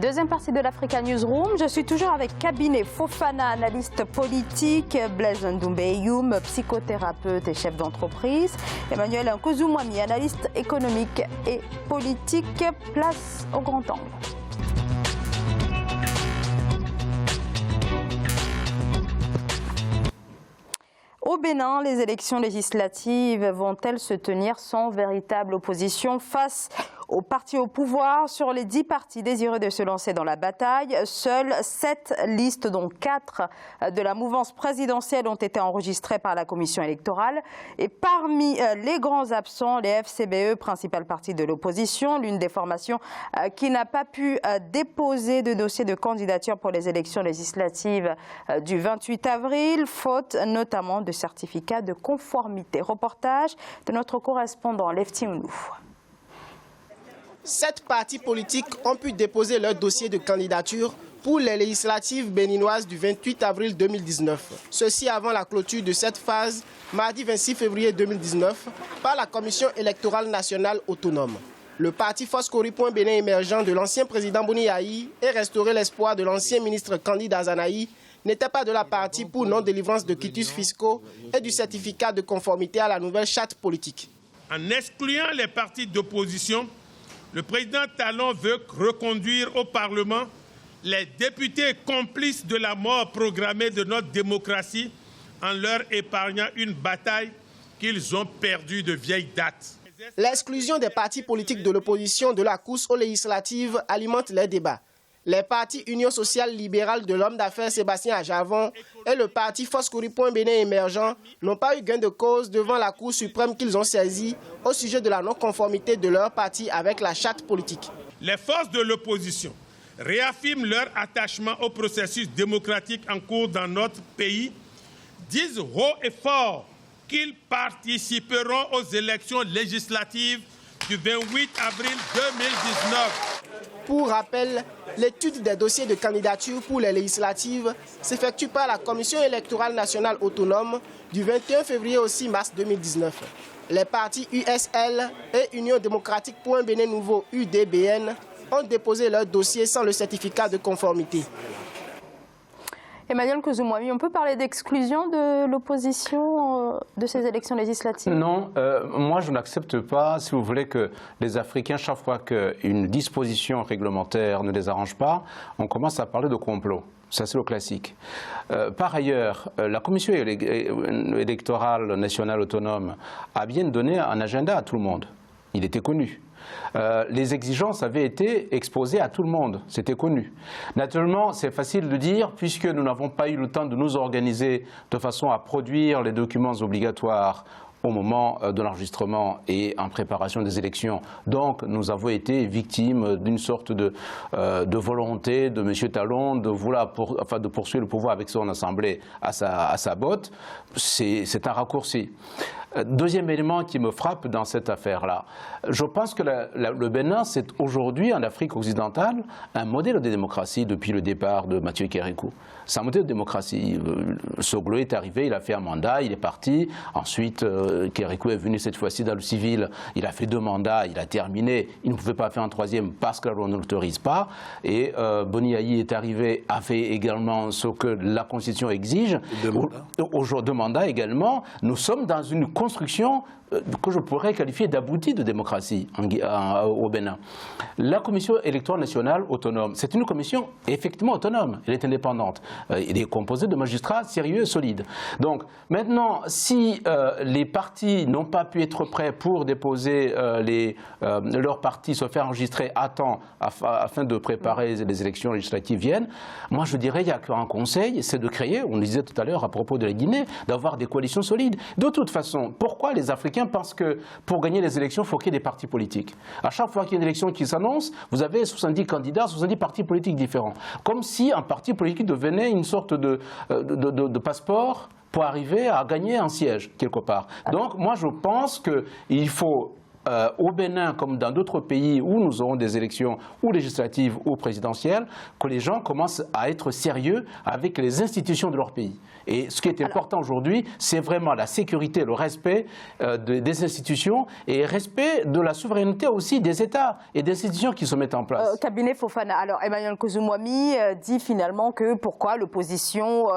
Deuxième partie de l'Africa Newsroom. Je suis toujours avec Kabinet Fofana, analyste politique, Blaise Ndoumbe-Eyoum, psychothérapeute et chef d'entreprise, Emmanuel Nkozumwami, analyste économique et politique. Place au grand angle. Au Bénin, les élections législatives vont-elles se tenir sans véritable opposition face aux partis au pouvoir? Sur les 10 partis désireux de se lancer dans la bataille, seules 7 listes, dont 4 de la mouvance présidentielle, ont été enregistrées par la commission électorale. Et parmi les grands absents, les FCBE, principal parti de l'opposition, l'une des formations qui n'a pas pu déposer de dossier de candidature pour les élections législatives du 28 avril, faute notamment de certificat de conformité. Reportage de notre correspondant Lefti Ounou. 7 partis politiques ont pu déposer leur dossier de candidature pour les législatives béninoises du 28 avril 2019. Ceci avant la clôture de cette phase, mardi 26 février 2019, par la Commission électorale nationale autonome. Le parti Foscori.Bénin émergent de l'ancien président Boni Yayi et restaurer l'espoir de l'ancien ministre Candide Azanaï n'était pas de la partie pour non-délivrance de quitus fiscaux et du certificat de conformité à la nouvelle charte politique. En excluant les partis d'opposition, le président Talon veut reconduire au Parlement les députés complices de la mort programmée de notre démocratie en leur épargnant une bataille qu'ils ont perdue de vieille date. L'exclusion des partis politiques de l'opposition de la course aux législatives alimente les débats. Les partis Union sociale libérale de l'homme d'affaires Sébastien Ajavon et le parti Foscori.Bénin émergent n'ont pas eu gain de cause devant la Cour suprême qu'ils ont saisie au sujet de la non-conformité de leur parti avec la charte politique. Les forces de l'opposition réaffirment leur attachement au processus démocratique en cours dans notre pays, disent haut et fort qu'ils participeront aux élections législatives du 28 avril 2019. Pour rappel, l'étude des dossiers de candidature pour les législatives s'effectue par la Commission électorale nationale autonome du 21 février au 6 mars 2019. Les partis USL et Union démocratique.Bénin Nouveau UDBN ont déposé leur dossier sans le certificat de conformité. Emmanuel Nkozumwami, on peut parler d'exclusion de l'opposition de ces élections législatives? Non, moi je n'accepte pas, si vous voulez, que les Africains, chaque fois qu'une disposition réglementaire ne les arrange pas, on commence à parler de complot. Ça, c'est le classique. Par ailleurs, la Commission électorale nationale autonome a bien donné un agenda à tout le monde. Il était connu. Les exigences avaient été exposées à tout le monde, c'était connu. Naturellement, c'est facile de dire, puisque nous n'avons pas eu le temps de nous organiser de façon à produire les documents obligatoires au moment de l'enregistrement et en préparation des élections. Donc nous avons été victimes d'une sorte de volonté de M. Talon de vouloir de poursuivre le pouvoir avec son assemblée à sa botte. C'est un raccourci. Deuxième élément qui me frappe dans cette affaire-là, je pense que le Bénin, c'est aujourd'hui en Afrique occidentale un modèle de démocratie depuis le départ de Mathieu Kérékou. C'est un modèle de démocratie. Soglo est arrivé, il a fait un mandat, il est parti. Ensuite, Kérékou est venu cette fois-ci dans le civil, il a fait 2 mandats, il a terminé. Il ne pouvait pas faire un 3e parce que la loi ne l'autorise pas. Et Boni Yayi est arrivé, a fait également ce que la Constitution exige. 2 mandats également. Nous sommes dans une construction que je pourrais qualifier d'aboutie de démocratie au Bénin. La Commission électorale nationale autonome, c'est une commission effectivement autonome, elle est indépendante. Elle est composée de magistrats sérieux et solides. Donc maintenant, si les partis n'ont pas pu être prêts pour déposer leur parti, se faire enregistrer à temps afin de préparer les élections législatives viennent, moi je dirais qu'il n'y a qu'un conseil, c'est de créer, on le disait tout à l'heure à propos de la Guinée, d'avoir des coalitions solides. De toute façon, pourquoi les Africains pensent que pour gagner les élections, il faut qu'il y ait des partis politiques? À chaque fois qu'il y a une élection qui s'annonce, vous avez 70 candidats, 70 partis politiques différents. Comme si un parti politique devenait une sorte de passeport pour arriver à gagner un siège quelque part. Donc moi je pense qu'il faut au Bénin, comme dans d'autres pays où nous aurons des élections ou législatives ou présidentielles, que les gens commencent à être sérieux avec les institutions de leur pays. Et ce qui est important aujourd'hui, c'est vraiment la sécurité, le respect des institutions et le respect de la souveraineté aussi des États et des institutions qui se mettent en place. Cabinet Fofana, alors Emmanuel Kouzoumoumi dit finalement que pourquoi l'opposition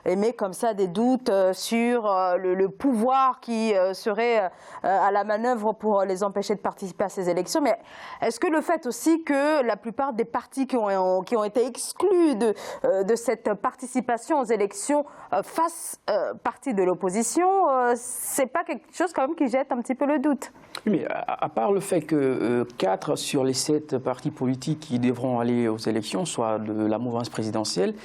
émet comme ça des doutes sur le pouvoir qui serait à la manœuvre pour les empêcher de participer à ces élections. Mais est-ce que le fait aussi que la plupart des partis qui ont été exclus de cette participation aux élections fassent partie de l'opposition, c'est pas quelque chose quand même qui jette un petit peu le doute? Oui, mais à part le fait que 4 sur les 7 partis politiques qui devront aller aux élections soient de la mouvance présidentielle,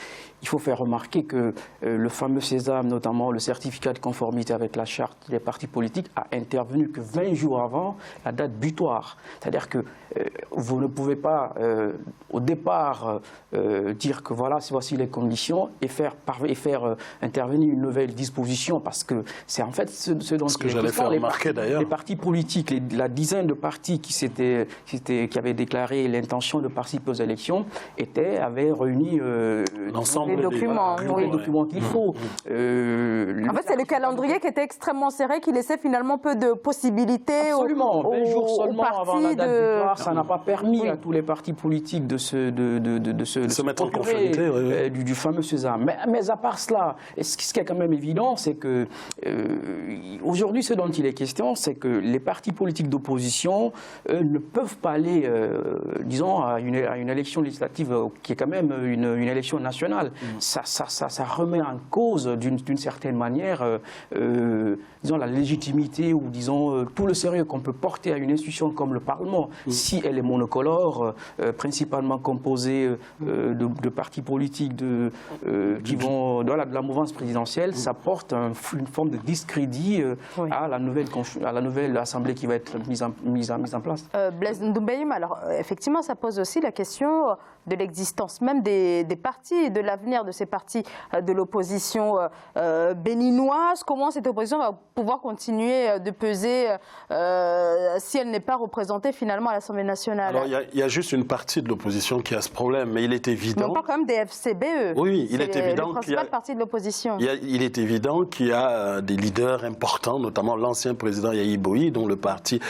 il faut faire remarquer que le fameux sésame, notamment le certificat de conformité avec la charte des partis politiques, a intervenu que 20 jours avant la date butoir. C'est-à-dire que vous ne pouvez pas, au départ, dire que voilà, voici les conditions et faire intervenir une nouvelle disposition, parce que c'est en fait ce dont les partis politiques, la dizaine de partis qui avaient déclaré l'intention de participer aux élections avaient réuni les documents, les documents qu'il faut. En fait, c'est le calendrier qui était extrêmement serré, qui laissait finalement peu de possibilités aux 20 jours seulement avant la date butoir, ça n'a pas permis à tous les partis politiques de se mettre en conformité du fameux sésame. Mais à part cela, ce qui est quand même évident, c'est que aujourd'hui, ce dont il est question, c'est que les partis politiques d'opposition ne peuvent pas aller, disons, à une élection législative qui est quand même une élection nationale. Ça remet en cause, d'une certaine manière, disons, la légitimité ou, disons, tout le sérieux qu'on peut porter à une institution comme le Parlement. Si elle est monocolore, principalement composée de partis politiques qui vont de la mouvance présidentielle, ça porte une forme de discrédit à la nouvelle assemblée qui va être mise en place. Blaise Ndoumbéhim, alors effectivement, ça pose aussi la question de l'existence même des partis et de l'avenir de ces partis de l'opposition béninoise. Comment cette opposition va pouvoir continuer de peser si elle n'est pas représentée finalement à l'Assemblée nationale? Alors il y a juste une partie de l'opposition qui a ce problème, mais il est évident... Mais on parle quand même des FCBE. Oui, il est évident le principal parti de l'opposition. Il est évident qu'il y a des leaders importants, notamment l'ancien président Yayi Boyi, dont le parti...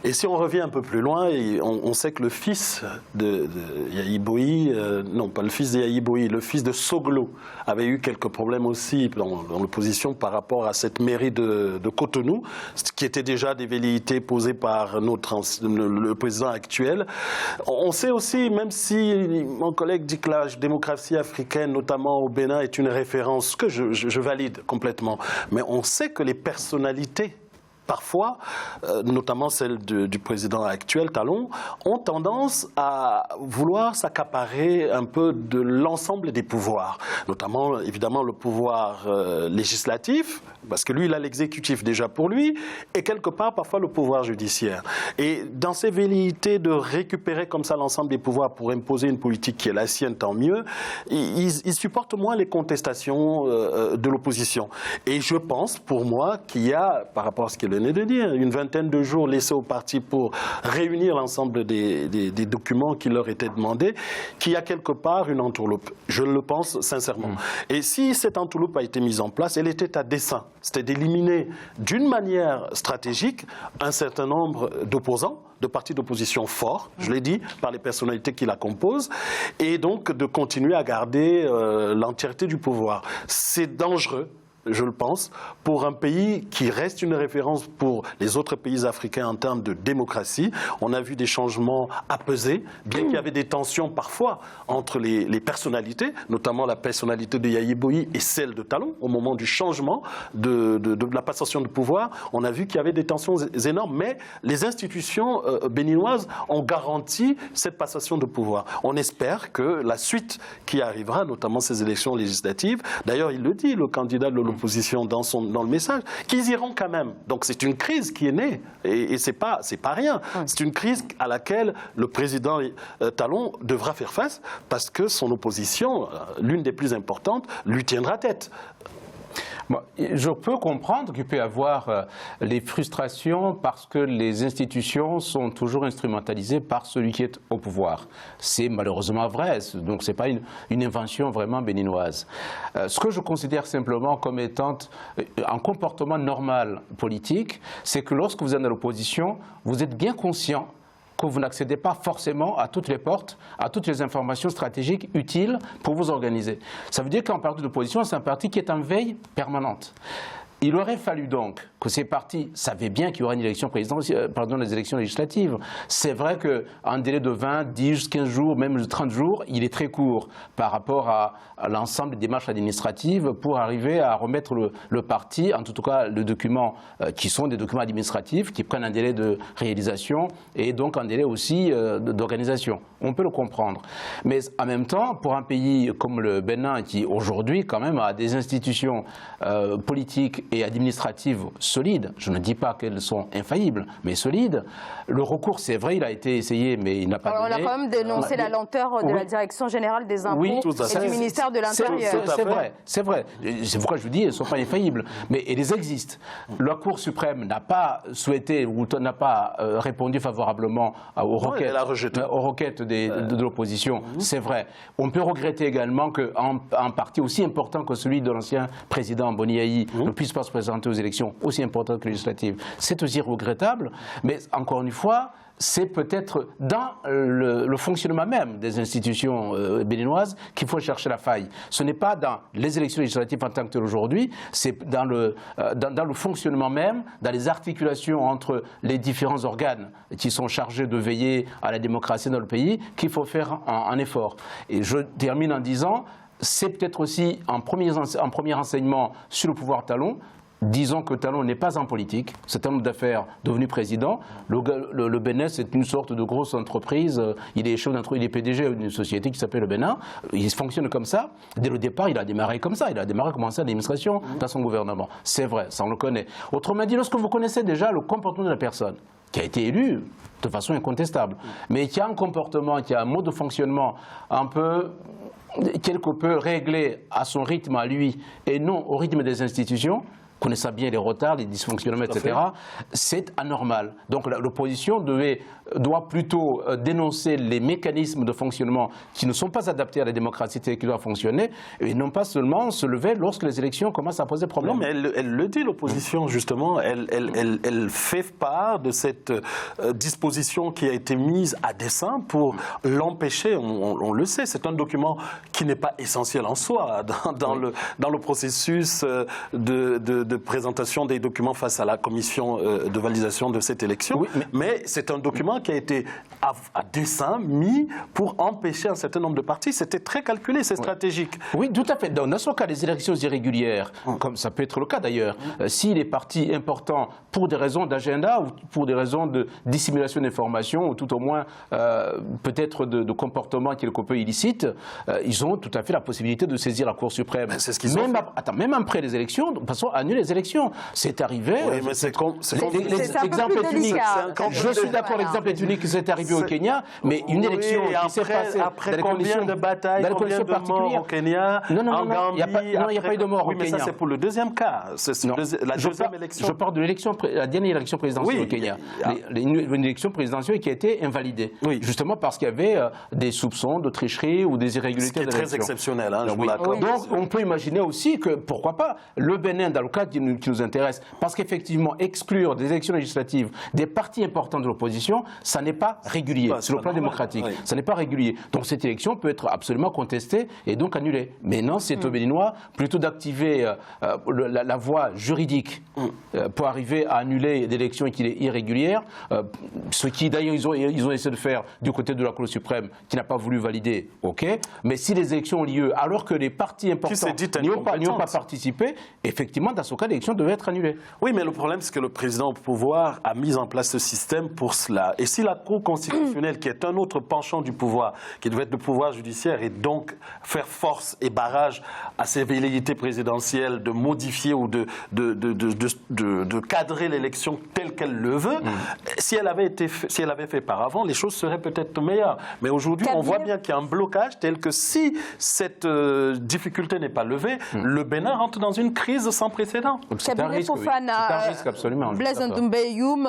Et si on revient un peu plus loin, on sait que le fils de Yayi Boyi, non pas le fils de Yayi Boyi, le fils de Soglo avait eu quelques problèmes aussi dans l'opposition par rapport à cette mairie de Cotonou, ce qui était déjà des velléités posées par le président actuel. On sait aussi, même si mon collègue dit que la démocratie africaine, notamment au Bénin, est une référence que je valide complètement, mais on sait que les personnalités parfois, notamment celle du président actuel, Talon, ont tendance à vouloir s'accaparer un peu de l'ensemble des pouvoirs, notamment évidemment le pouvoir législatif, parce que lui, il a l'exécutif déjà pour lui, et quelque part, parfois, le pouvoir judiciaire. Et dans ces velléités de récupérer comme ça l'ensemble des pouvoirs pour imposer une politique qui est la sienne, tant mieux, ils supportent moins les contestations de l'opposition. Et je pense, pour moi, qu'il y a, par rapport à ce qu'il venait de dire, une vingtaine de jours laissés au parti pour réunir l'ensemble des documents qui leur étaient demandés, qu'il y a quelque part une entourloupe. Je le pense sincèrement. Et si cette entourloupe a été mise en place, elle était à dessein. C'était d'éliminer d'une manière stratégique un certain nombre d'opposants, de partis d'opposition forts, je l'ai dit, par les personnalités qui la composent, et donc de continuer à garder l'entièreté du pouvoir. C'est dangereux, je le pense, pour un pays qui reste une référence pour les autres pays africains en termes de démocratie. On a vu des changements apaisés, bien qu'il y avait des tensions parfois entre les personnalités, notamment la personnalité de Yayi Boyi et celle de Talon. Au moment du changement de la passation de pouvoir, on a vu qu'il y avait des tensions énormes, mais les institutions béninoises ont garanti cette passation de pouvoir. On espère que la suite qui arrivera, notamment ces élections législatives, d'ailleurs il le dit, le candidat de l'opposition dans le message, qu'ils iront quand même. Donc c'est une crise qui est née, et c'est pas rien. C'est une crise à laquelle le président Talon devra faire face, parce que son opposition, l'une des plus importantes, lui tiendra tête. Je peux comprendre qu'il peut y avoir les frustrations parce que les institutions sont toujours instrumentalisées par celui qui est au pouvoir. C'est malheureusement vrai, donc ce n'est pas une invention vraiment béninoise. Ce que je considère simplement comme étant un comportement normal politique, c'est que lorsque vous êtes dans l'opposition, vous êtes bien conscient que vous n'accédez pas forcément à toutes les portes, à toutes les informations stratégiques utiles pour vous organiser. Ça veut dire qu'un parti d'opposition, c'est un parti qui est en veille permanente. Il aurait fallu donc que ces partis savaient bien qu'il y aura une élection présidentielle, les élections législatives. C'est vrai qu'un délai de 20, 10, 15 jours, même 30 jours, il est très court par rapport à l'ensemble des démarches administratives pour arriver à remettre le parti, en tout cas le document, qui sont des documents administratifs, qui prennent un délai de réalisation et donc un délai aussi d'organisation. On peut le comprendre. Mais en même temps, pour un pays comme le Bénin, qui aujourd'hui quand même a des institutions politiques et administratives solides, je ne dis pas qu'elles sont infaillibles, mais solides, le recours, c'est vrai, il a été essayé, mais il n'a pas donné. On a quand même dénoncé la lenteur de la Direction générale des impôts et du ministère de l'Intérieur. C'est vrai. C'est pourquoi je vous dis, elles ne sont pas infaillibles, mais elles existent. La Cour suprême n'a pas souhaité ou n'a pas répondu favorablement aux requêtes de l'opposition. C'est vrai. On peut regretter également qu'un parti aussi important que celui de l'ancien président Boni Yayi ne puisse pas se présenter aux élections aussi importantes que les législatives. C'est aussi regrettable, mais encore une fois, c'est peut-être dans le fonctionnement même des institutions béninoises qu'il faut chercher la faille. Ce n'est pas dans les élections législatives en tant que telles aujourd'hui, c'est dans le fonctionnement même, dans les articulations entre les différents organes qui sont chargés de veiller à la démocratie dans le pays qu'il faut faire un effort. Et je termine en disant, c'est peut-être aussi un premier renseignement sur le pouvoir Talon. Disons que Talon n'est pas en politique, c'est un homme d'affaires devenu président. Le Bénin, c'est une sorte de grosse entreprise. Il est chef d'entreprise, il est PDG d'une société qui s'appelle le Bénin. Il fonctionne comme ça. Dès le départ, il a démarré comme ça. Il a démarré comme ancien d'administration dans son gouvernement. C'est vrai, ça on le connaît. Autrement dit, lorsque vous connaissez déjà le comportement de la personne, qui a été élu de façon incontestable, mais qui a un comportement, qui a un mode de fonctionnement un peu quelque peu réglé à son rythme à lui et non au rythme des institutions, connaissant bien les retards, les dysfonctionnements, etc., c'est anormal. Donc l'opposition doit plutôt dénoncer les mécanismes de fonctionnement qui ne sont pas adaptés à la démocratie telle qu'elle doit fonctionner, et non pas seulement se lever lorsque les élections commencent à poser problème. Non, mais elle le dit, l'opposition, justement. Elle fait part de cette disposition qui a été mise à dessein pour l'empêcher. On le sait, c'est un document qui n'est pas essentiel en soi dans le processus de présentation des documents face à la commission de validation de cette élection. Oui, mais c'est un document qui a été à dessein mis pour empêcher un certain nombre de partis. C'était très calculé, c'est stratégique. Oui, tout à fait. Dans ce cas, les élections irrégulières, comme ça peut être le cas d'ailleurs, si les partis importants, pour des raisons d'agenda ou pour des raisons de dissimulation d'informations, ou tout au moins peut-être de comportement quelque peu illicite, ils ont tout à fait la possibilité de saisir la Cour suprême. C'est ce qu'ils ont fait. Même après les élections, de façon à annuler les élections. C'est arrivé. Oui, mais l'exemple est unique. Je suis d'accord, l'exemple est unique, c'est arrivé au Kenya, mais une élection qui s'est passée après combien de batailles, combien de morts au Kenya, en Gambie, il n'y a pas eu de mort au Kenya. Mais ça, c'est pour le deuxième cas. La deuxième élection. Je parle de la dernière élection présidentielle au Kenya. Une élection présidentielle qui a été invalidée. Justement parce qu'il y avait des soupçons de tricherie ou des irrégularités de l'élection. C'est très exceptionnel, je vous l'accorde. Donc on peut imaginer aussi que, pourquoi pas, le Bénin, dans le cas qui nous intéresse, parce qu'effectivement, exclure des élections législatives des partis importants de l'opposition, ça n'est pas régulier sur le plan démocratique. Ça n'est pas régulier. Donc cette élection peut être absolument contestée et donc annulée. Mais non, c'est aux Béninois plutôt d'activer la voie juridique pour arriver à annuler l'élection qui est irrégulière, ce qui d'ailleurs ils ont essayé de faire du côté de la Cour suprême qui n'a pas voulu valider, ok. Mais si les élections ont lieu alors que les partis importants n'y ont pas participé, effectivement, dans ce cas, l'élection devait être annulée. Oui, mais le problème, c'est que le président au pouvoir a mis en place ce système pour cela. Et si la Cour constitutionnelle, qui est un autre penchant du pouvoir, qui devait être le pouvoir judiciaire, et donc faire force et barrage à ces velléités présidentielles de modifier ou de cadrer l'élection telle qu'elle le veut, si elle avait fait par avant, les choses seraient peut-être meilleures. Mais aujourd'hui, on voit bien qu'il y a un blocage tel que si cette difficulté n'est pas levée, le Bénin rentre dans une crise sans précédent. C'est un risque, absolument. Blaise Ndoumbe-Youm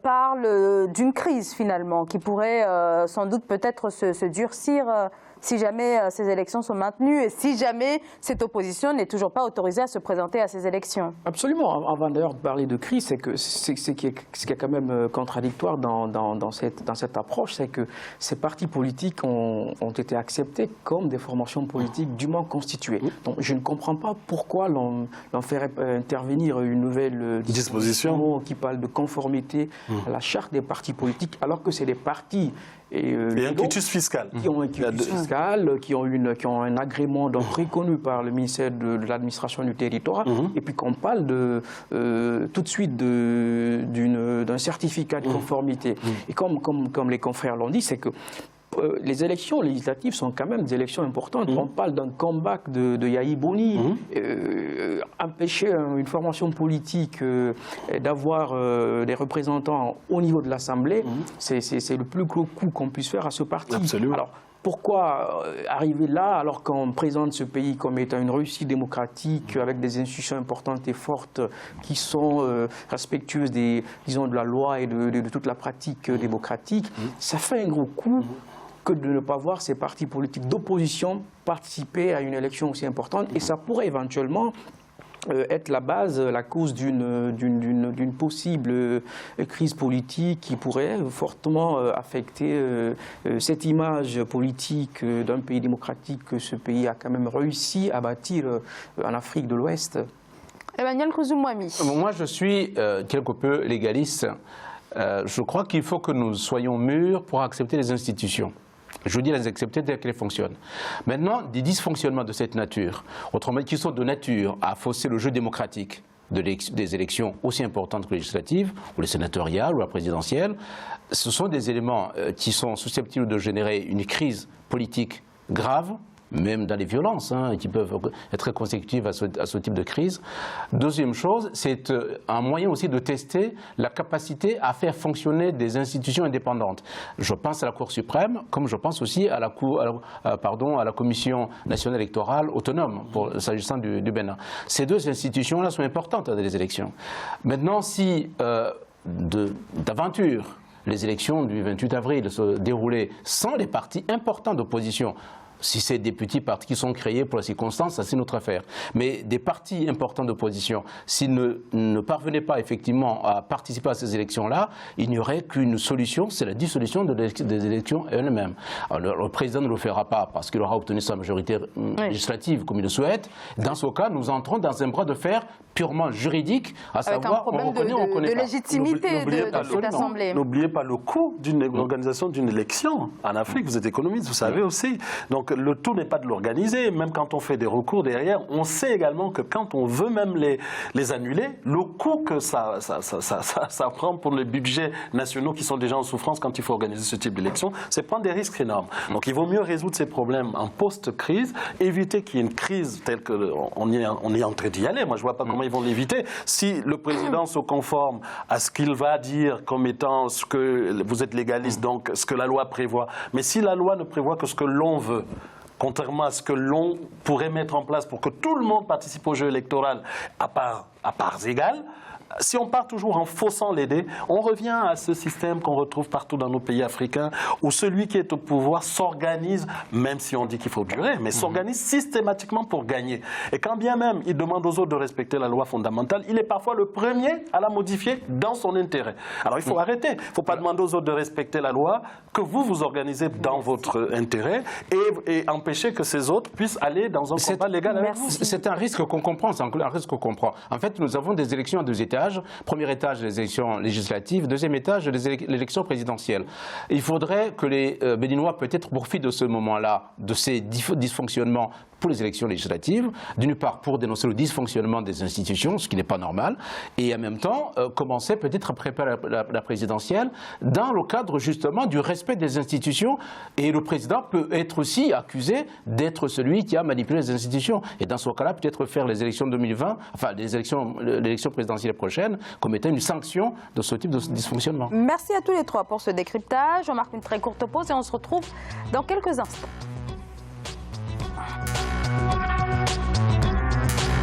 parle d'une crise finalement qui pourrait sans doute peut-être se durcir si jamais ces élections sont maintenues et si jamais cette opposition n'est toujours pas autorisée à se présenter à ces élections. Absolument. Avant d'ailleurs de parler de crise, ce qui est quand même contradictoire dans cette approche, c'est que ces partis politiques ont été acceptés comme des formations politiques dûment constituées. Donc je ne comprends pas pourquoi l'on ferait intervenir une nouvelle disposition qui parle de conformité à la charte des partis politiques, alors que c'est des partis et un quitus fiscal. Qui ont un quitus fiscal, qui ont un agrément donc reconnu par le ministère de l'administration du territoire, et puis qu'on parle tout de suite d'un certificat de conformité. Et comme les confrères l'ont dit, c'est que les élections législatives sont quand même des élections importantes. On parle d'un comeback de Yahi Boni. Empêcher une formation politique d'avoir des représentants au niveau de l'Assemblée, c'est le plus gros coup qu'on puisse faire à ce parti. Absolument. Alors, pourquoi arriver là alors qu'on présente ce pays comme étant une Russie démocratique avec des institutions importantes et fortes qui sont respectueuses de la loi et de toute la pratique démocratique? Ça fait un gros coup que de ne pas voir ces partis politiques d'opposition participer à une élection aussi importante. Et ça pourrait éventuellement être la cause d'une possible crise politique qui pourrait fortement affecter cette image politique d'un pays démocratique que ce pays a quand même réussi à bâtir en Afrique de l'Ouest. Emmanuel Kouzou-Moami. Moi, je suis quelque peu légaliste. Je crois qu'il faut que nous soyons mûrs pour accepter les institutions. Je veux dire les accepter telles qu'elles fonctionnent. Maintenant, des dysfonctionnements de cette nature, autrement qui sont de nature à fausser le jeu démocratique des élections aussi importantes que les législatives, ou les sénatoriales, ou la présidentielle, ce sont des éléments qui sont susceptibles de générer une crise politique grave, même dans les violences, qui peuvent être consécutives à ce type de crise. Deuxième chose, c'est un moyen aussi de tester la capacité à faire fonctionner des institutions indépendantes. Je pense à la Cour suprême, comme je pense aussi à la Commission nationale électorale autonome, s'agissant du Bénin. Ces deux institutions-là sont importantes dans les élections. Maintenant, si d'aventure les élections du 28 avril se déroulaient sans les partis importants d'opposition, si c'est des petits partis qui sont créés pour la circonstance, ça c'est notre affaire. Mais des partis importants d'opposition, s'ils ne parvenaient pas effectivement à participer à ces élections-là, il n'y aurait qu'une solution, c'est la dissolution des élections elles-mêmes. Alors, le président ne le fera pas parce qu'il aura obtenu sa majorité législative comme il le souhaite. Dans ce cas, nous entrons dans un bras de fer purement juridique, à savoir on reconnaît, on reconnaît pas. Légitimité de cette Assemblée. N'oubliez pas le coût d'une organisation d'une élection. En Afrique, vous êtes économiste, vous savez aussi. Donc le tout n'est pas de l'organiser. Même quand on fait des recours derrière, on sait également que quand on veut même les annuler, le coût que ça prend pour les budgets nationaux qui sont déjà en souffrance quand il faut organiser ce type d'élection, c'est prendre des risques énormes. Donc il vaut mieux résoudre ces problèmes en post-crise, éviter qu'il y ait une crise telle qu'on est en train d'y aller. Moi, je ne vois pas comment ils vont l'éviter. Si le président se conforme à ce qu'il va dire comme étant ce que vous êtes légaliste, donc ce que la loi prévoit, mais si la loi ne prévoit que ce que l'on veut, contrairement à ce que l'on pourrait mettre en place pour que tout le monde participe au jeu électoral à parts égales, si on part toujours en faussant les dés, on revient à ce système qu'on retrouve partout dans nos pays africains où celui qui est au pouvoir s'organise, même si on dit qu'il faut durer, mais s'organise systématiquement pour gagner. Et quand bien même il demande aux autres de respecter la loi fondamentale, il est parfois le premier à la modifier dans son intérêt. Alors il faut arrêter. Il ne faut pas demander aux autres de respecter la loi que vous organisez dans votre intérêt et empêcher que ces autres puissent aller dans un combat légal avec vous. C'est un risque qu'on comprend, c'est un risque qu'on comprend. En fait, nous avons des élections à deux étages. étages. Premier étage, les élections législatives. Deuxième étage, l'élection présidentielle. Il faudrait que les Béninois peut-être profitent de ce moment-là, de ces dysfonctionnements pour les élections législatives, d'une part pour dénoncer le dysfonctionnement des institutions, ce qui n'est pas normal, et en même temps commencer peut-être à préparer la présidentielle dans le cadre justement du respect des institutions, et le président peut être aussi accusé d'être celui qui a manipulé les institutions, et dans ce cas-là peut-être faire les élections 2020, enfin l'élection présidentielle prochaine comme étant une sanction de ce type de dysfonctionnement. Merci à tous les trois pour ce décryptage. On marque une très courte pause et on se retrouve dans quelques instants.